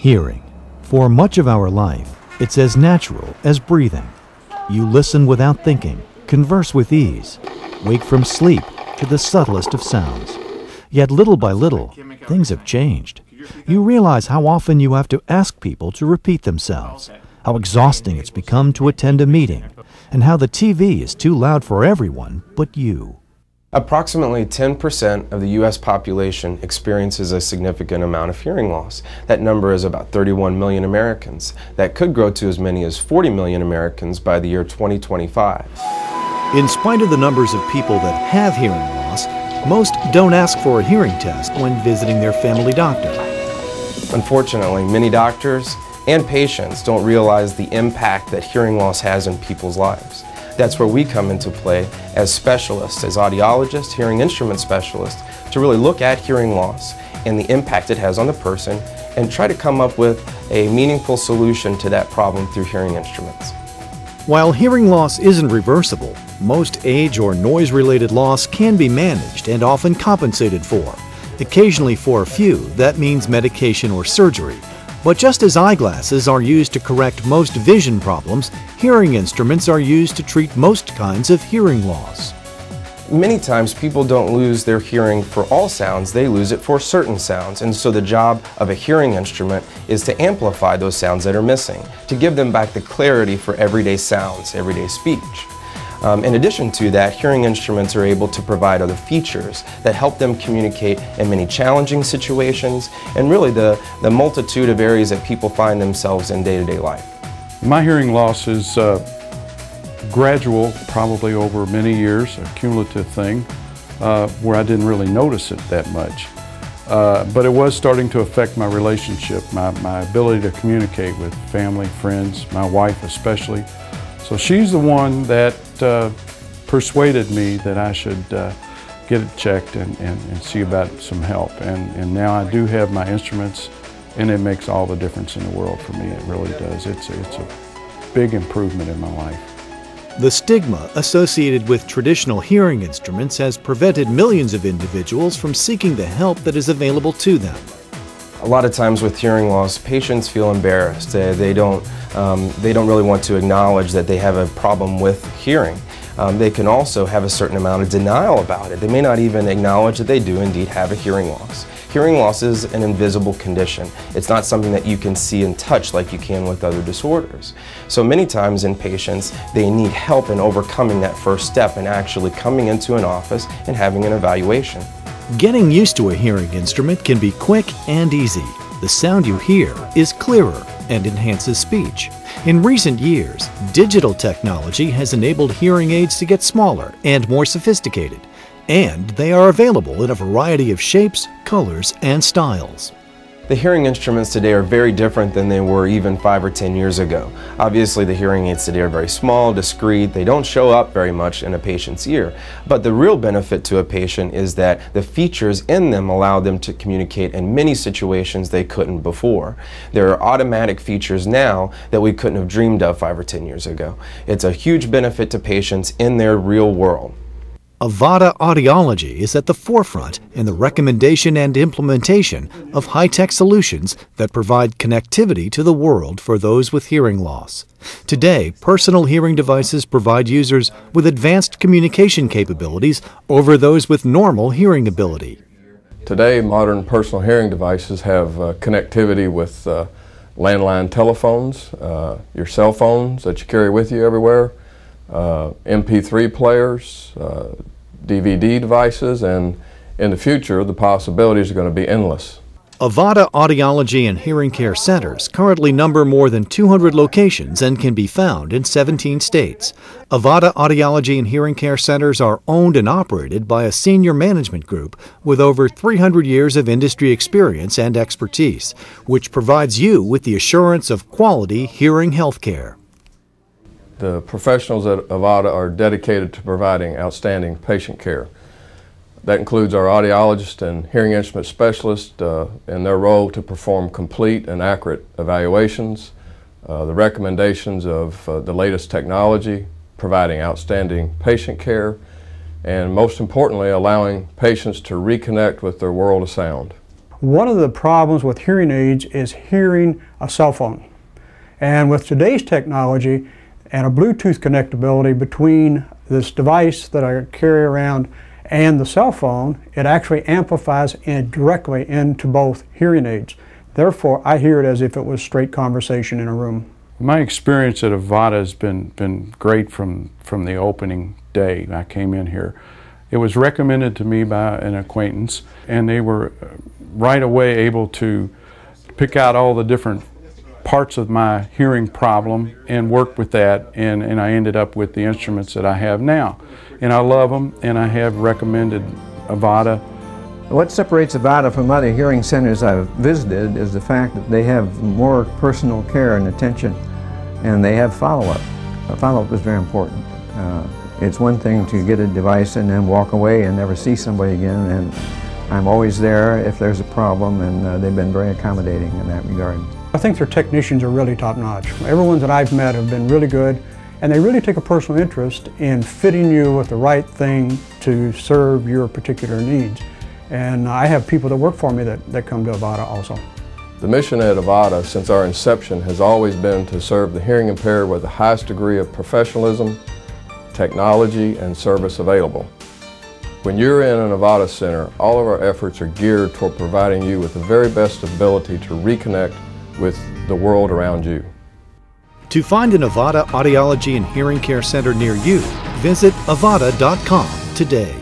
Hearing. For much of our life, it's as natural as breathing. You listen without thinking, converse with ease, wake from sleep to the subtlest of sounds. Yet little by little, things have changed. You realize how often you have to ask people to repeat themselves, how exhausting it's become to attend a meeting, and how the TV is too loud for everyone but you. Approximately 10% of the U.S. population experiences a significant amount of hearing loss. That number is about 31 million Americans. That could grow to as many as 40 million Americans by the year 2025. In spite of the numbers of people that have hearing loss, most don't ask for a hearing test when visiting their family doctor. Unfortunately, many doctors and patients don't realize the impact that hearing loss has in people's lives. That's where we come into play as specialists, as audiologists, hearing instrument specialists, to really look at hearing loss and the impact it has on the person and try to come up with a meaningful solution to that problem through hearing instruments. While hearing loss isn't reversible, most age or noise-related loss can be managed and often compensated for. Occasionally for a few, that means medication or surgery. But just as eyeglasses are used to correct most vision problems, hearing instruments are used to treat most kinds of hearing loss. Many times people don't lose their hearing for all sounds, they lose it for certain sounds. And so the job of a hearing instrument is to amplify those sounds that are missing, to give them back the clarity for everyday sounds, everyday speech. In addition to that, hearing instruments are able to provide other features that help them communicate in many challenging situations and really the multitude of areas that people find themselves in day-to-day life. My hearing loss is gradual, probably over many years, a cumulative thing, where I didn't really notice it that much. But it was starting to affect my relationship, my ability to communicate with family, friends, my wife especially. So she's the one that persuaded me that I should get it checked and see about some help. And now I do have my instruments, and it makes all the difference in the world for me. It really does. It's a big improvement in my life. The stigma associated with traditional hearing instruments has prevented millions of individuals from seeking the help that is available to them. A lot of times with hearing loss, patients feel embarrassed. They don't really want to acknowledge that they have a problem with hearing. They can also have a certain amount of denial about it. They may not even acknowledge that they do indeed have a hearing loss. Hearing loss is an invisible condition. It's not something that you can see and touch like you can with other disorders. So many times in patients, they need help in overcoming that first step and actually coming into an office and having an evaluation. Getting used to a hearing instrument can be quick and easy. The sound you hear is clearer and enhances speech. In recent years, digital technology has enabled hearing aids to get smaller and more sophisticated, and they are available in a variety of shapes, colors, and styles. The hearing instruments today are very different than they were even 5 or 10 years ago. Obviously, the hearing aids today are very small, discreet, they don't show up very much in a patient's ear. But the real benefit to a patient is that the features in them allow them to communicate in many situations they couldn't before. There are automatic features now that we couldn't have dreamed of 5 or 10 years ago. It's a huge benefit to patients in their real world. Avada Audiology is at the forefront in the recommendation and implementation of high-tech solutions that provide connectivity to the world for those with hearing loss. Today, personal hearing devices provide users with advanced communication capabilities over those with normal hearing ability. Today, modern personal hearing devices have connectivity with landline telephones, your cell phones that you carry with you everywhere, MP3 players, DVD devices, and in the future the possibilities are going to be endless. Avada Audiology and Hearing Care Centers currently number more than 200 locations and can be found in 17 states. Avada Audiology and Hearing Care Centers are owned and operated by a senior management group with over 300 years of industry experience and expertise, which provides you with the assurance of quality hearing health care. The professionals at Avada are dedicated to providing outstanding patient care. That includes our audiologist and hearing instrument specialist in their role to perform complete and accurate evaluations, the recommendations of the latest technology, providing outstanding patient care, and most importantly, allowing patients to reconnect with their world of sound. One of the problems with hearing aids is hearing a cell phone. And with today's technology and a Bluetooth connectability between this device that I carry around and the cell phone, it actually amplifies directly into both hearing aids. Therefore, I hear it as if it was straight conversation in a room. My experience at Avata has been great from the opening day I came in here. It was recommended to me by an acquaintance, and they were right away able to pick out all the different parts of my hearing problem and work with that, and I ended up with the instruments that I have now. And I love them, and I have recommended Avata. What separates Avata from other hearing centers I've visited is the fact that they have more personal care and attention, and they have follow-up. Follow-up is very important. It's one thing to get a device and then walk away and never see somebody again, and I'm always there if there's a problem, and they've been very accommodating in that regard. I think their technicians are really top-notch. Everyone that I've met have been really good, and they really take a personal interest in fitting you with the right thing to serve your particular needs. And I have people that work for me that come to Avata also. The mission at Avata since our inception has always been to serve the hearing impaired with the highest degree of professionalism, technology, and service available. When you're in an Avata center, all of our efforts are geared toward providing you with the very best ability to reconnect with the world around you. To find an Avata Audiology and Hearing Care Center near you, visit avata.com today.